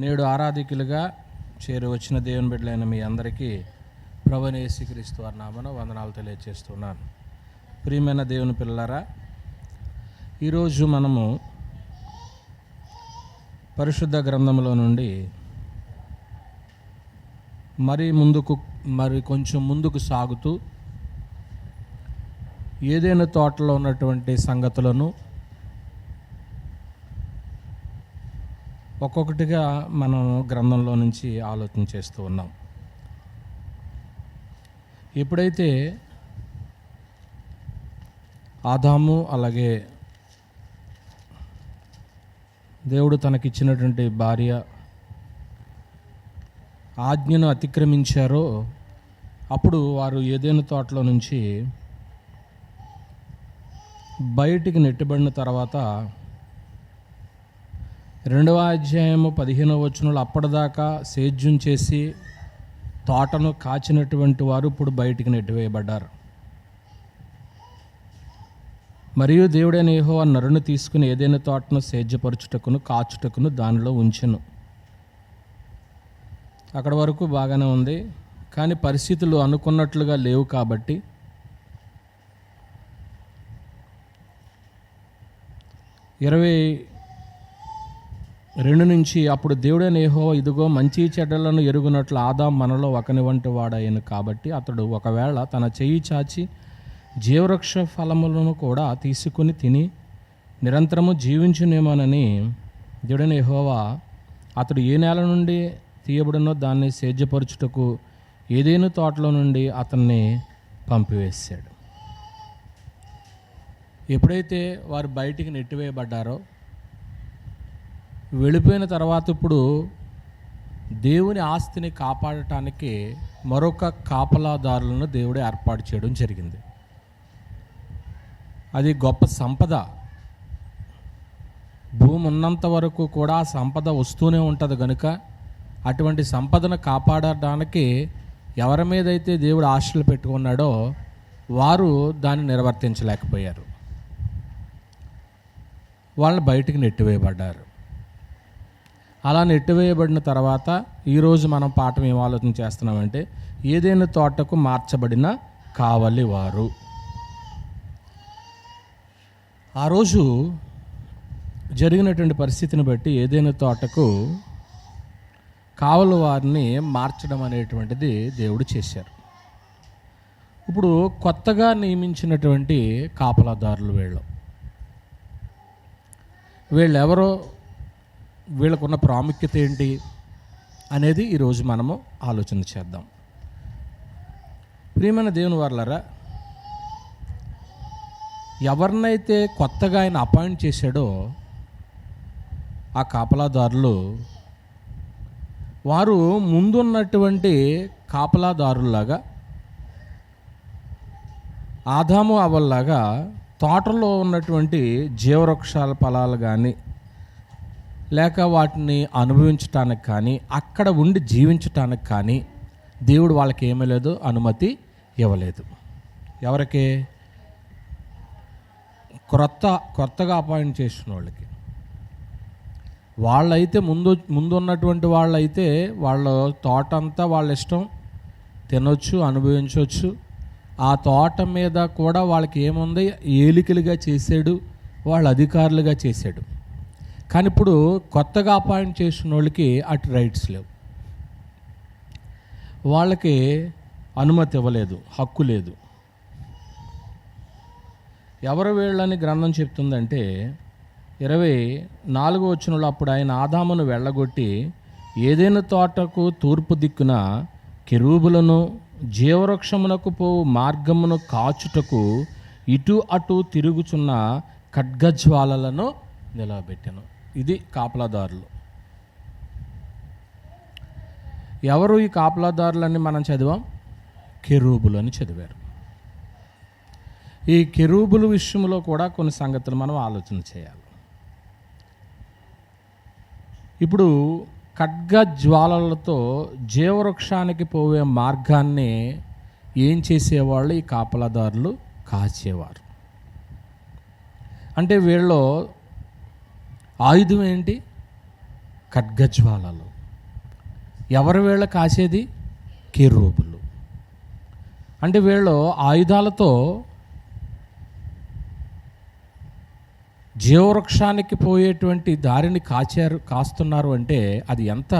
నేడు ఆరాధికులుగా చేరి వచ్చిన దేవుని బిడ్డలైన మీ అందరికీ ప్రభువైన యేసుక్రీస్తు వారి నామమున వందనాలు తెలియజేస్తున్నాను. ప్రియమైన దేవుని పిల్లలారా, ఈరోజు మనము పరిశుద్ధ గ్రంథంలో నుండి మరి కొంచెం ముందుకు సాగుతూ ఏదైనా తోటలో ఉన్నటువంటి సంగతులను ఒక్కొక్కటిగా మనం గ్రంథంలో నుంచి ఆలోచన చేస్తూ ఉన్నాం. ఎప్పుడైతే ఆదాము అలాగే దేవుడు తనకిచ్చినటువంటి భార్య ఆజ్ఞను అతిక్రమించారో అప్పుడు వారు ఏదైనా తోటలో నుంచి బయటికి నెట్టబడిన తర్వాత 2వ అధ్యాయము 15వ వచనంలో అప్పటిదాకా సేద్యం చేసి తోటను కాచినటువంటి వారు ఇప్పుడు బయటికి నెట్టివేయబడ్డారు. మరియు దేవుడైన యెహోవా నరుని తీసుకుని ఏదైనా తోటను సేద్యపరచుటకును కాచుటకును దానిలో ఉంచెను. అక్కడ వరకు బాగానే ఉంది, కానీ పరిస్థితులు అనుకున్నట్లుగా లేవు. కాబట్టి 22 నుంచి అప్పుడు దేవుడైన యెహోవా ఇదిగో మంచి చెడ్డలను ఎరుగునట్లు ఆదాం మనలో ఒకని వంటి వాడయ్యను. కాబట్టి అతడు ఒకవేళ తన చెయ్యి చాచి జీవవృక్ష ఫలములను కూడా తీసుకుని తిని నిరంతరము జీవించునేమోనని దేవుడైన యెహోవా అతడు ఏ నేల నుండి తీయబడినో దాన్ని సేద్యపరచుటకు ఏదైనా తోటలో నుండి అతన్ని పంపివేశాడు. ఎప్పుడైతే వారు బయటికి నెట్టివేయబడ్డారో వెళ్ళిపోయిన తర్వాత ఇప్పుడు దేవుని ఆస్తిని కాపాడటానికి మరొక కాపలాదారులను దేవుడే ఏర్పాటు చేయడం జరిగింది. అది గొప్ప సంపద. భూమి ఉన్నంత వరకు కూడా ఆ సంపద వస్తూనే ఉంటుంది కనుక అటువంటి సంపదను కాపాడడానికి ఎవరి మీదైతే దేవుడు ఆశలు పెట్టుకున్నాడో వారు దాన్ని నిర్వర్తించలేకపోయారు. వాళ్ళని బయటికి నెట్టివేయబడ్డారు. అలా నెట్టివేయబడిన తర్వాత ఈరోజు మనం పాఠం ఏం ఆలోచన చేస్తున్నామంటే ఏదైనా తోటకు మార్చబడిన కావలి వారు. ఆ రోజు జరిగినటువంటి పరిస్థితిని బట్టి ఏదైనా తోటకు కావలి వారిని మార్చడం అనేటువంటిది దేవుడు చేశారు. ఇప్పుడు కొత్తగా నియమించినటువంటి కాపలాదారులు వీళ్ళెవరో, వీళ్ళకున్న ప్రాముఖ్యత ఏంటి అనేది ఈరోజు మనము ఆలోచన చేద్దాం. ప్రియమైన దేవుని వారలారా, ఎవరినైతే కొత్తగా ఆయన అపాయింట్ చేశాడో ఆ కాపలాదారులు వారు ముందున్నటువంటి కాపలాదారులాగా ఆదాము అవ్వల్లాగా తోటలో ఉన్నటువంటి జీవవృక్షాల ఫలాలు కానీ లేక వాటిని అనుభవించటానికి కానీ అక్కడ ఉండి జీవించటానికి కానీ దేవుడు వాళ్ళకి ఏమీ లేదు, అనుమతి ఇవ్వలేదు. ఎవరికి? కొత్తగా అపాయింట్ చేసిన వాళ్ళకి. వాళ్ళైతే ముందు ఉన్నటువంటి వాళ్ళైతే వాళ్ళ తోట అంతా వాళ్ళ ఇష్టం, తినొచ్చు, అనుభవించవచ్చు. ఆ తోట మీద కూడా వాళ్ళకి ఏముంది, ఏలికలుగా చేశాడు, వాళ్ళ అధికారులుగా చేశాడు. కానీ ఇప్పుడు కొత్తగా అపాయింట్ చేసిన వాళ్ళకి అటు రైట్స్ లేవు, వాళ్ళకి అనుమతి ఇవ్వలేదు, హక్కు లేదు. ఎవరు వీళ్ళని గ్రంథం చెప్తుందంటే 24వ వచనంలో అప్పుడు ఆయన ఆదామును వెళ్ళగొట్టి ఏదైనా తోటకు తూర్పు దిక్కున కెరూబులను జీవవృక్షమునకు పోవు మార్గమును కాచుటకు ఇటు అటు తిరుగుచున్న ఖడ్గజ్వాలలను నిలబెట్టాను. ఇది కాపలాదారులు. ఎవరు ఈ కాపలాదారులని మనం చదివాం? కెరూబులు అని చదివారు. ఈ కెరూబుల విషయంలో కూడా కొన్ని సంగతులు మనం ఆలోచన చేయాలి. ఇప్పుడు ఖడ్గజ్వాలలతో జీవవృక్షానికి పోయే మార్గాన్ని ఏం చేసేవాళ్ళు? ఈ కాపలాదారులు కాచేవారు. అంటే వీళ్ళలో ఆయుధం ఏంటి? ఖడ్గజ్వాలలు. ఎవరు వీళ్ళ కాసేది? కెరూబులు. అంటే వీళ్ళు ఆయుధాలతో జీవవృక్షానికి పోయేటువంటి దారిని కాస్తున్నారు అంటే అది ఎంత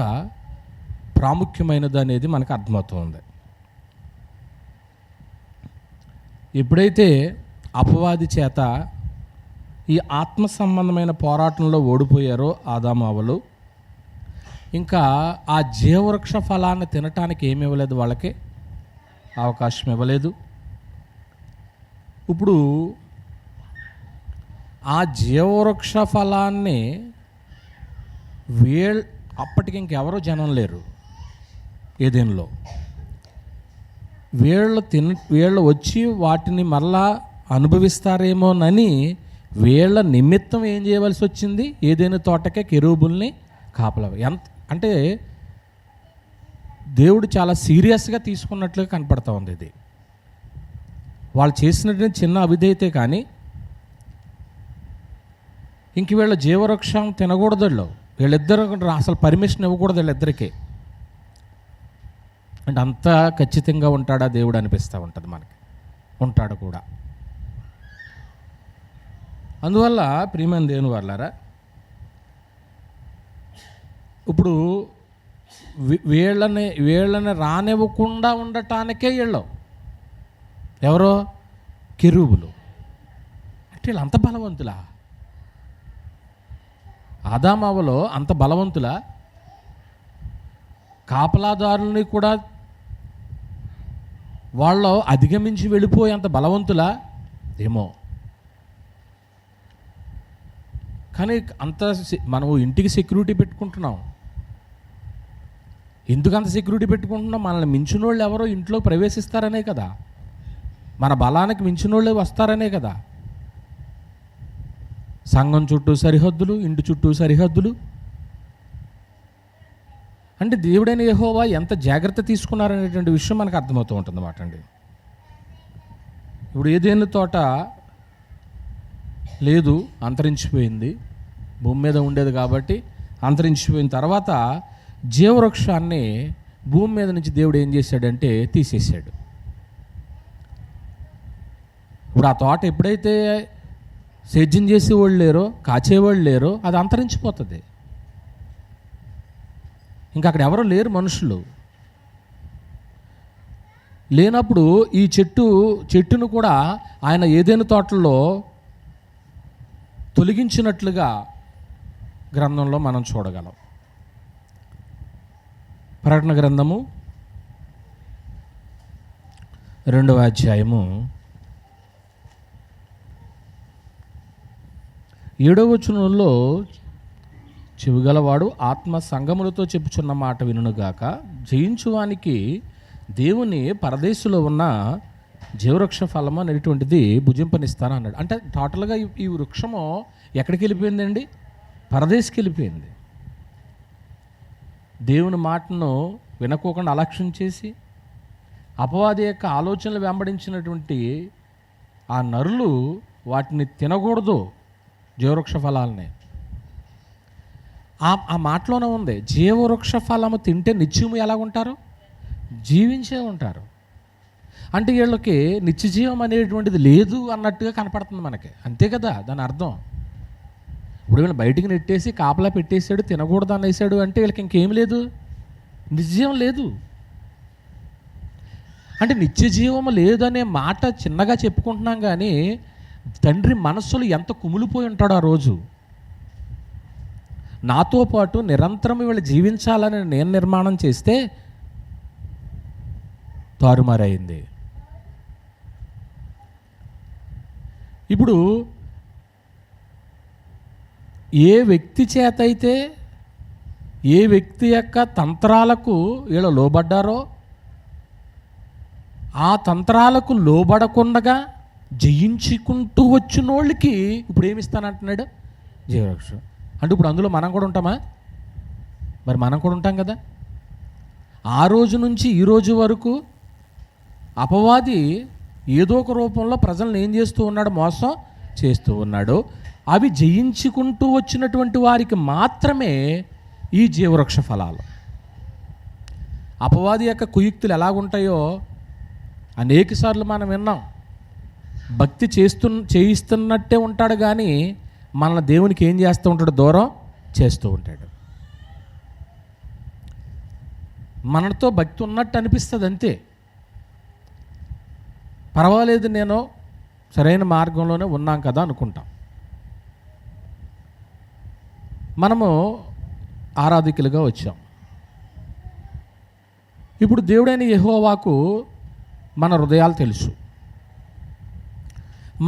ప్రాముఖ్యమైనది అనేది మనకు అర్థమవుతుంది. ఎప్పుడైతే అపవాది చేత ఈ ఆత్మ సంబంధమైన పోరాటంలో ఓడిపోయారో ఆదాము అవ్వలు, ఇంకా ఆ జీవవృక్ష ఫలాన్ని తినటానికి ఏమి ఇవ్వలేదు, వాళ్ళకి అవకాశం ఇవ్వలేదు. ఇప్పుడు ఆ జీవవృక్ష ఫలాన్ని అప్పటికి ఇంకెవరో జనం లేరు ఏదైనాలో. వీళ్ళు వచ్చి వాటిని మరలా అనుభవిస్తారేమోనని వీళ్ళ నిమిత్తం ఏం చేయవలసి వచ్చింది? ఏదైనా తోటకే కెరూబుల్ని కాపలా. అంటే దేవుడు చాలా సీరియస్గా తీసుకున్నట్లుగా కనపడతా ఉంది. ఇది వాళ్ళు చేసినటువంటి చిన్న అవిధేయతే, కానీ ఇంక వీళ్ళ జీవవృక్షం తినకూడదు. వీళ్ళిద్దరు అసలు పర్మిషన్ ఇవ్వకూడదు వీళ్ళిద్దరికీ. అంటే అంత ఖచ్చితంగా ఉంటాడా దేవుడు అనిపిస్తూ ఉంటుంది మనకి. ఉంటాడు కూడా. అందువల్ల ప్రియమైన దేవుని వాళ్ళారా, ఇప్పుడు వీళ్ళని రానివ్వకుండా ఉండటానికే వీళ్ళు ఎవరో కెరూబులు. అంటే వీళ్ళు అంత బలవంతులా? ఆదామవ్వలో అంత బలవంతులా? కాపలాదారుల్ని కూడా వాళ్ళు అధిగమించి వెళ్ళిపోయి అంత బలవంతులా ఏమో. కానీ అంత మనం ఇంటికి సెక్యూరిటీ పెట్టుకుంటున్నాం. ఎందుకు అంత సెక్యూరిటీ పెట్టుకుంటున్నాం? మనల్ని మించిన వాళ్ళు ఎవరో ఇంట్లో ప్రవేశిస్తారనే కదా, మన బలానికి మించిన వాళ్ళే వస్తారనే కదా. సంఘం చుట్టూ సరిహద్దులు, ఇంటి చుట్టూ సరిహద్దులు. అంటే దేవుడైన యెహోవా ఎంత జాగ్రత్త తీసుకున్నారనేటువంటి విషయం మనకు అర్థమవుతూ ఉంటుంది అన్నమాట అండి. ఇప్పుడు ఏదైనా తోట లేదు, అంతరించిపోయింది. భూమి మీద ఉండేది కాబట్టి అంతరించిపోయిన తర్వాత జీవవృక్షాన్ని భూమి మీద నుంచి దేవుడు ఏం చేశాడంటే తీసేశాడు. ఇప్పుడు ఆ తోట ఎప్పుడైతే సేద్యం చేసేవాళ్ళు లేరో, కాచేవాళ్ళు లేరో, అది అంతరించిపోతుంది. ఇంకా అక్కడ ఎవరో లేరు, మనుషులు లేనప్పుడు ఈ చెట్టును కూడా ఆయన ఏదైనా తోటల్లో తొలగించినట్లుగా గ్రంథంలో మనం చూడగలం. ప్రకటన గ్రంథము 2వ అధ్యాయము 7వ వచనంలో, చెవిగలవాడు ఆత్మ సంగములతో చెప్పుచున్న మాట వినుగాక, జయించువానికి దేవుని పరదేశంలో ఉన్న జీవవృక్ష ఫలము అనేటువంటిది భుజింపనిస్తాను అన్నాడు. అంటే టోటల్గా ఈ వృక్షము ఎక్కడికి వెళ్ళిపోయిందండి? పరదేశకి వెళ్ళిపోయింది. దేవుని మాటను వినకోకుండా అలక్ష్యం చేసి అపవాది యొక్క ఆలోచనలు వెంబడించినటువంటి ఆ నరులు వాటిని తినకూడదు, జీవవృక్ష ఫలాలని. ఆ మాటలోనే ఉంది, జీవవృక్ష ఫలము తింటే నిత్యము ఎలా ఉంటారు? జీవించే ఉంటారు. అంటే వీళ్ళకి నిత్య జీవం అనేటువంటిది లేదు అన్నట్టుగా కనపడుతుంది మనకి. అంతే కదా దాని అర్థం. ఇప్పుడు వీళ్ళు బయటికి నెట్టేసి కాపలా పెట్టేశాడు, తినకూడదు అనేసాడు అంటే వీళ్ళకి ఇంకేం లేదు, నిత్యజీవం లేదు. అంటే నిత్య జీవము లేదనే మాట చిన్నగా చెప్పుకుంటున్నాం, కానీ తండ్రి మనస్సులో ఎంత కుమిలిపోయి ఉంటాడు ఆ రోజు. నాతో పాటు నిరంతరం వీళ్ళు జీవించాలని నేను నిర్మాణం చేస్తే తారుమారైంది. ఇప్పుడు ఏ వ్యక్తి చేత అయితే, ఏ వ్యక్తి యొక్క తంత్రాలకు వీళ్ళు లోబడ్డారో, ఆ తంత్రాలకు లోబడకుండా జయించుకుంటూ వచ్చిన వాళ్ళకి ఇప్పుడు ఏమిస్తానంటున్నాడు? జీవవృక్షం. అంటే ఇప్పుడు అందులో మనం కూడా ఉంటామా? మరి మనం కూడా ఉంటాం కదా. ఆ రోజు నుంచి ఈ రోజు వరకు అపవాది ఏదో ఒక రూపంలో ప్రజలను ఏం చేస్తూ ఉన్నాడు? మోసం చేస్తూ ఉన్నాడు. అవి జయించుకుంటూ వచ్చినటువంటి వారికి మాత్రమే ఈ జీవవృక్ష ఫలాలు. అపవాది యొక్క కుయుక్తులు ఎలాగుంటాయో అనేకసార్లు మనం విన్నాం. భక్తి చేయిస్తున్నట్టే ఉంటాడు, కానీ మన దేవునికి ఏం చేస్తూ ఉంటాడు? దూరం చేస్తూ ఉంటాడు. మనతో భక్తి ఉన్నట్టు అనిపిస్తుంది అంతే. పర్వాలేదు, నేను సరైన మార్గంలోనే ఉన్నాం కదా అనుకుంటాం. మనము ఆరాధికులుగా వచ్చాం. ఇప్పుడు దేవుడైన యెహోవాకు మన హృదయాలు తెలుసు.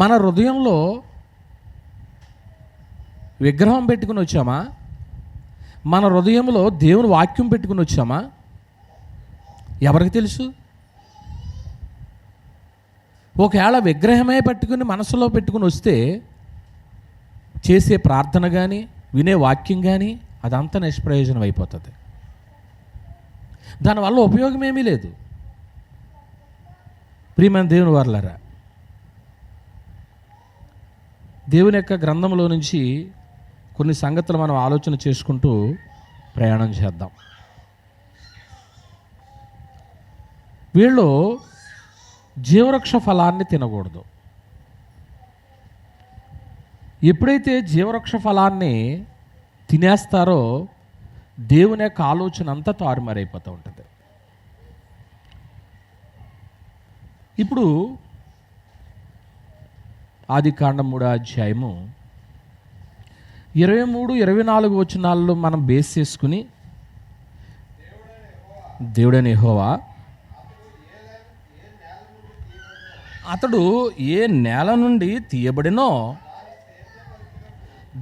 మన హృదయంలో విగ్రహం పెట్టుకుని వచ్చామా? మన హృదయంలో దేవుని వాక్యం పెట్టుకుని వచ్చామా? ఎవరికి తెలుసు? ఒకవేళ విగ్రహమే పట్టుకుని మనసులో పెట్టుకుని వస్తే చేసే ప్రార్థన కానీ వినే వాక్యం కానీ అదంతా నిష్ప్రయోజనం అయిపోతుంది. దానివల్ల ఉపయోగం ఏమీ లేదు. ప్రియమైన దేవుని వారలారా, దేవుని యొక్క గ్రంథంలో నుంచి కొన్ని సంగతులు మనం ఆలోచన చేసుకుంటూ ప్రయాణం చేద్దాం. వీళ్ళు జీవవృక్ష ఫలాన్ని తినకూడదు. ఎప్పుడైతే జీవవృక్ష ఫలాన్ని తినేస్తారో దేవుని యొక్క ఆలోచన అంతా తారుమారైపోతూ ఉంటుంది. ఇప్పుడు ఆదికాండం 3వ అధ్యాయము 23-24 వచనాల్లో మనం బేస్ చేసుకుని, దేవుడైన యెహోవా అతడు ఏ నేల నుండి తీయబడినో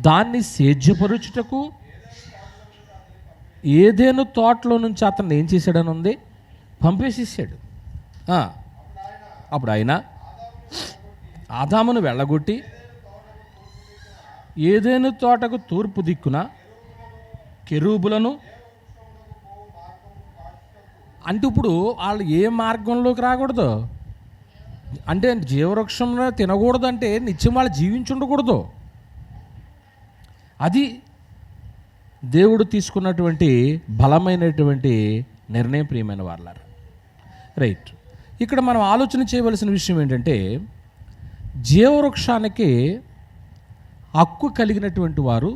దాన్ని సేద్యపరుచుటకు ఏదేను తోటలో నుంచి అతన్ని ఏం చేశాడని ఉంది? పంపేసేసాడు. అప్పుడు ఆయన ఆదామును వెళ్ళగొట్టి ఏదేను తోటకు తూర్పు దిక్కున కెరూబులను, అంటే ఇప్పుడు వాళ్ళు ఏ మార్గంలోకి రాకూడదు అంటే జీవవృక్షంలో తినకూడదు అంటే నిత్యం వాళ్ళు జీవించుండకూడదు. అది దేవుడు తీసుకున్నటువంటి బలమైనటువంటి నిర్ణయం. ప్రియమైన వారలారా, రైట్. ఇక్కడ మనం ఆలోచన చేయవలసిన విషయం ఏంటంటే, జీవవృక్షానికి హక్కు కలిగినటువంటి వారు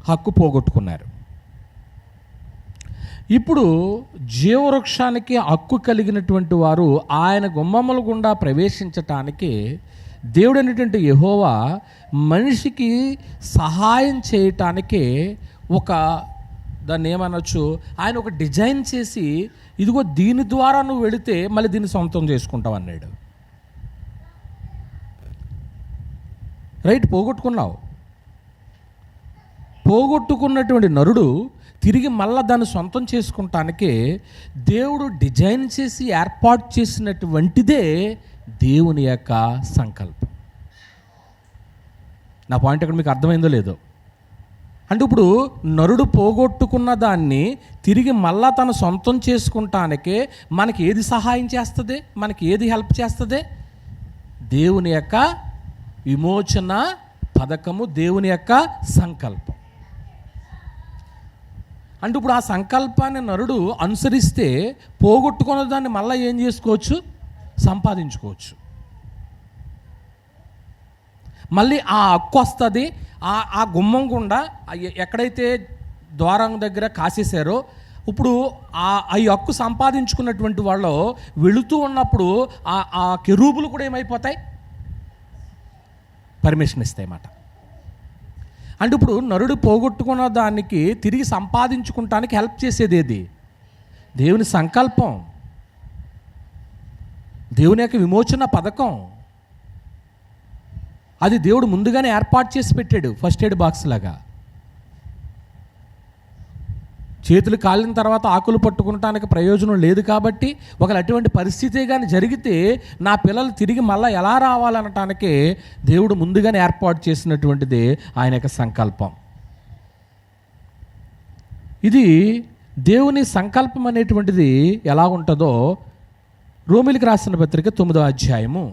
హక్కు పోగొట్టుకున్నారు. ఇప్పుడు జీవవృక్షానికి హక్కు కలిగినటువంటి వారు ఆయన గుమ్మముల గుండా ప్రవేశించటానికి దేవుడు అనేటువంటి యెహోవా మనిషికి సహాయం చేయటానికి దాన్ని ఏమనొచ్చు, ఆయన ఒక డిజైన్ చేసి, ఇదిగో దీని ద్వారా నువ్వు వెళితే మళ్ళీ దీన్ని సొంతం చేసుకుంటావు అన్నాడు. రైట్, పోగొట్టుకున్నటువంటి నరుడు తిరిగి మళ్ళా దాన్ని సొంతం చేసుకుంటానికి దేవుడు డిజైన్ చేసి ఏర్పాటు చేసినటువంటిదే దేవుని యొక్క సంకల్పం. నా పాయింట్ అక్కడ మీకు అర్థమైందో లేదో? అంటే ఇప్పుడు నరుడు పోగొట్టుకున్న దాన్ని తిరిగి మళ్ళా తను సొంతం చేసుకుంటానికి మనకి ఏది సహాయం చేస్తుంది? మనకి ఏది హెల్ప్ చేస్తుంది? దేవుని యొక్క విమోచన పథకము, దేవుని యొక్క సంకల్పం. అంటే ఇప్పుడు ఆ సంకల్పాన్ని నరుడు అనుసరిస్తే పోగొట్టుకున్న దాన్ని మళ్ళీ ఏం చేసుకోవచ్చు? సంపాదించుకోవచ్చు. మళ్ళీ ఆ హక్కు వస్తుంది. ఆ గుమ్మం గుండా ఎక్కడైతే ద్వారం దగ్గర కాసేశారో, ఇప్పుడు ఆ హక్కు సంపాదించుకున్నటువంటి వాళ్ళు వెళుతూ ఉన్నప్పుడు ఆ కెరూబులు కూడా ఏమైపోతాయి? పర్మిషన్ ఇస్తాయి అన్నమాట. అంటే ఇప్పుడు నరుడు పోగొట్టుకున్న దానికి తిరిగి సంపాదించుకుంటానికి హెల్ప్ చేసేది ఏది? దేవుని సంకల్పం, దేవుని యొక్క విమోచన పథకం. అది దేవుడు ముందుగానే ఏర్పాటు చేసి పెట్టాడు, ఫస్ట్ ఎయిడ్ బాక్స్ లాగా. చేతులు కాలిన తర్వాత ఆకులు పట్టుకుంటానికి ప్రయోజనం లేదు కాబట్టి, ఒకవేళ అటువంటి పరిస్థితి కానీ జరిగితే నా పిల్లలు తిరిగి మళ్ళీ ఎలా రావాలనటానికి దేవుడు ముందుగానే ఏర్పాటు చేసినటువంటిది ఆయన యొక్క సంకల్పం. ఇది దేవుని సంకల్పం అనేటువంటిది ఎలా ఉంటుందో రోమీయులకు రాసిన పత్రిక 9వ అధ్యాయము,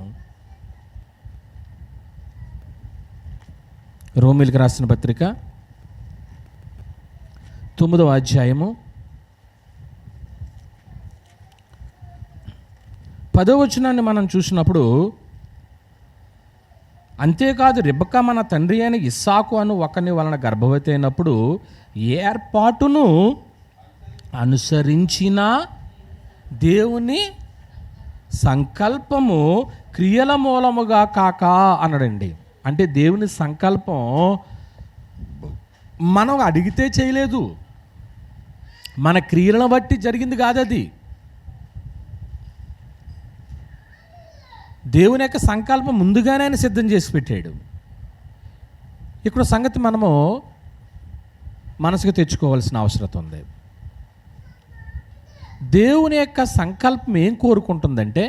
రోమీయులకు రాసిన పత్రిక 9వ అధ్యాయము 10వ వచనాన్ని మనం చూసినప్పుడు, అంతేకాదు రెబెక్క మన తండ్రి అయిన ఇస్సాకు అను ఒకని వలన గర్భవతి అయినప్పుడు ఏర్పాటును అనుసరించిన దేవుని సంకల్పము క్రియల మూలముగా కాక అన్నాడండి. అంటే దేవుని సంకల్పం మనం అడిగితే చేయలేదు, మన క్రియలను బట్టి జరిగింది కాదు. అది దేవుని యొక్క సంకల్పం ముందుగానే ఆయన సిద్ధం చేసి పెట్టాడు. ఇక్కడ సంగతి మనము మనసుకు తెచ్చుకోవాల్సిన అవసరం ఉంది. దేవుని యొక్క సంకల్పం ఏం కోరుకుంటుందంటే,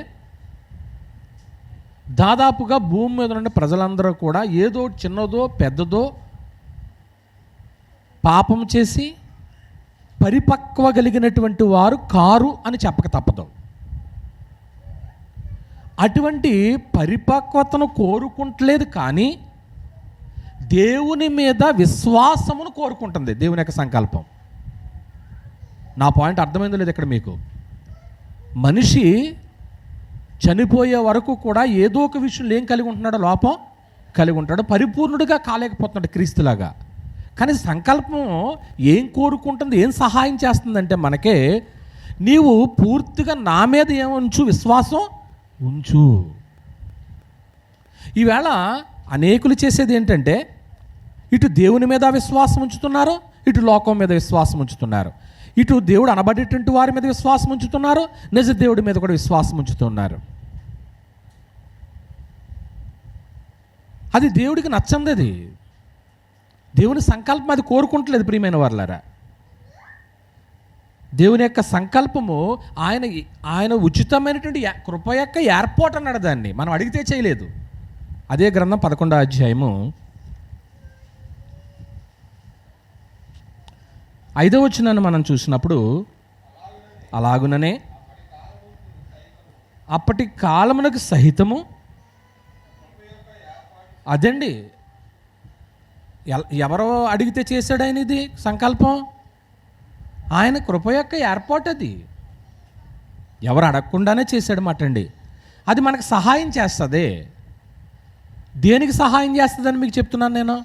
దాదాపుగా భూమి మీద ఉన్న ప్రజలందరూ కూడా ఏదో చిన్నదో పెద్దదో పాపం చేసి పరిపక్వ కలిగినటువంటి వారు కారు అని చెప్పక తప్పదు. అటువంటి పరిపక్వతను కోరుకుంటలేదు, కానీ దేవుని మీద విశ్వాసమును కోరుకుంటుంది దేవుని యొక్క సంకల్పం. నా పాయింట్ అర్థమైందో లేదు ఇక్కడ మీకు? మనిషి చనిపోయే వరకు కూడా ఏదో ఒక విషయంలో ఏం కలిగి ఉంటున్నాడో, లోపం కలిగి ఉంటాడు, పరిపూర్ణుడిగా కాలేకపోతున్నాడు క్రీస్తులాగా. కానీ సంకల్పం ఏం కోరుకుంటుంది, ఏం సహాయం చేస్తుందంటే మనకే, నీవు పూర్తిగా నా మీద ఏముంచు, విశ్వాసం ఉంచు. ఈవేళ అనేకులు చేసేది ఏంటంటే, ఇటు దేవుని మీద విశ్వాసం ఉంచుతున్నారు, ఇటు లోకం మీద విశ్వాసం ఉంచుతున్నారు. ఇటు దేవుడు అనబడేటువంటి వారి మీద విశ్వాసం ఉంచుతున్నారు, నిజ దేవుడి మీద కూడా విశ్వాసం ఉంచుతున్నారు. అది దేవుడికి నచ్చంది. అది దేవుని సంకల్పం అది కోరుకుంటలేదు. ప్రియమైన వారలారా, దేవుని యొక్క సంకల్పము ఆయన ఉచితమైనటువంటి కృప యొక్క ఏర్పాటు అన్నాడు. దాన్ని మనం అడిగితే చేయలేదు. అదే గ్రంథం 11వ అధ్యాయము 5వ వచనాన్ని మనం చూసినప్పుడు, అలాగుననే అప్పటి కాలమునకు సహితము, అదండి ఎవరో అడిగితే చేశాడు ఆయన ఇది సంకల్పం, ఆయన కృప యొక్క ఏర్పాటు. అది ఎవరు అడగకుండానే చేశాడు మాట అండి. అది మనకు సహాయం చేస్తుంది. దేనికి సహాయం చేస్తుందని మీకు చెప్తున్నాను నేను.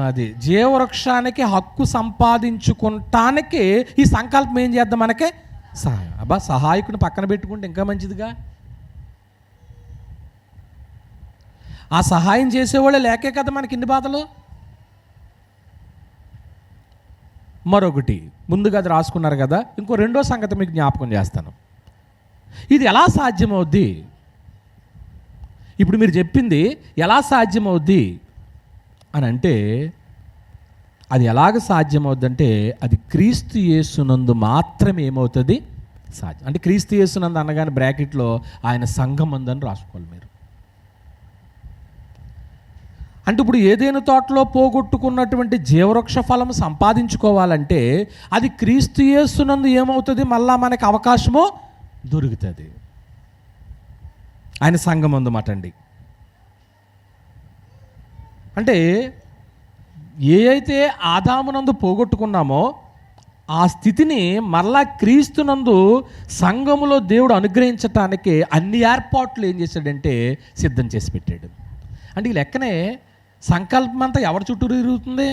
అది జీవవృక్షానికి హక్కు సంపాదించుకుంటానికి ఈ సంకల్పం ఏం చేద్దాం, మనకే సహాయం. సహాయకుని పక్కన పెట్టుకుంటే ఇంకా మంచిదిగా. ఆ సహాయం చేసేవాళ్ళే లేకే కదా మనకి ఇన్ని బాధలు. మరొకటి ముందుగా అది రాసుకున్నారు కదా, ఇంకో రెండో సంగతి మీకు జ్ఞాపకం చేస్తాను. ఇది ఎలా సాధ్యమవుద్ది? ఇప్పుడు మీరు చెప్పింది ఎలా సాధ్యమవుద్ది అని అంటే, అది ఎలాగ సాధ్యమవుద్దంటే, అది క్రీస్తు యేసునందు మాత్రమే ఏమవుతుంది సాధ్యం. అంటే క్రీస్తు యేసునందు అనగానే బ్రాకెట్లో ఆయన సంఘమందు అని రాసుకోవాలి మీరు. అంటే ఇప్పుడు ఏదైనా తోటలో పోగొట్టుకున్నటువంటి జీవవృక్ష ఫలం సంపాదించుకోవాలంటే అది క్రీస్తు యేసునందు ఏమవుతుంది, మళ్ళా మనకి అవకాశము దొరుకుతుంది. ఆయన సంఘమందు మాట అండి. అంటే ఏ అయితే ఆదామునందు పోగొట్టుకున్నామో ఆ స్థితిని మరలా క్రీస్తునందు సంఘములో దేవుడు అనుగ్రహించటానికి అన్ని ఏర్పాట్లు ఏం చేశాడంటే సిద్ధం చేసి పెట్టాడు. అంటే ఈ లెక్కనే సంకల్పం అంతా ఎవరి చుట్టూరు తిరుగుతుంది?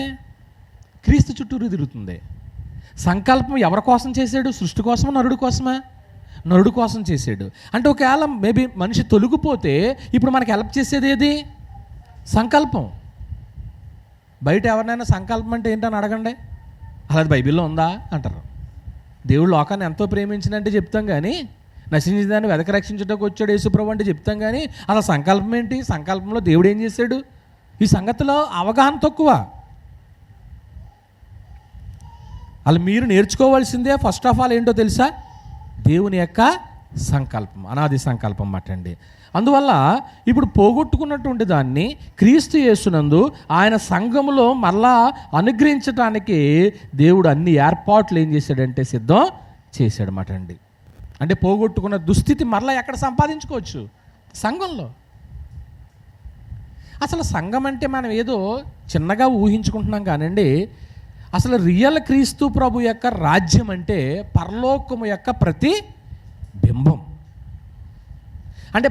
క్రీస్తు చుట్టూరు తిరుగుతుంది. సంకల్పం ఎవరి కోసం చేశాడు? సృష్టి కోసమా, నరుడి కోసమా? నరుడు కోసం చేశాడు. అంటే ఒకవేళ మేబీ మనిషి తొలగిపోతే ఇప్పుడు మనకి హెల్ప్ చేసేది ఏది? సంకల్పం. బయట ఎవరినైనా సంకల్పం అంటే ఏంటని అడగండి, అలా బైబిల్లో ఉందా అంటారు. దేవుడు లోకాన్ని ఎంతో ప్రేమించినంటే చెప్తాం, కానీ నశించిన దాన్ని వెదక రక్షించడానికి వచ్చాడు యేసుప్రభు అంటే చెప్తాం, కానీ అలా సంకల్పం ఏంటి, సంకల్పంలో దేవుడు ఏం చేశాడు, ఈ సంగతిలో అవగాహన తక్కువ. అలా మీరు నేర్చుకోవాల్సిందే ఫస్ట్ ఆఫ్ ఆల్ ఏంటో తెలుసా? దేవుని యొక్క సంకల్పం, అనాది సంకల్పం అటండి. అందువల్ల ఇప్పుడు పోగొట్టుకున్నటువంటి దాన్ని క్రీస్తు యేసునందు ఆయన సంఘములో మరలా అనుగ్రహించడానికి దేవుడు అన్ని ఏర్పాట్లు ఏం చేశాడంటే సిద్ధం చేశాడన్నమాట అండి. అంటే పోగొట్టుకున్న దుస్థితి మరలా ఎక్కడ సంపాదించుకోవచ్చు? సంఘంలో. అసలు సంఘం అంటే మనం ఏదో చిన్నగా ఊహించుకుంటున్నాం కానండి, అసలు రియల్ క్రీస్తు ప్రభు యొక్క రాజ్యం అంటే పరలోకము యొక్క ప్రతి బింబం. అంటే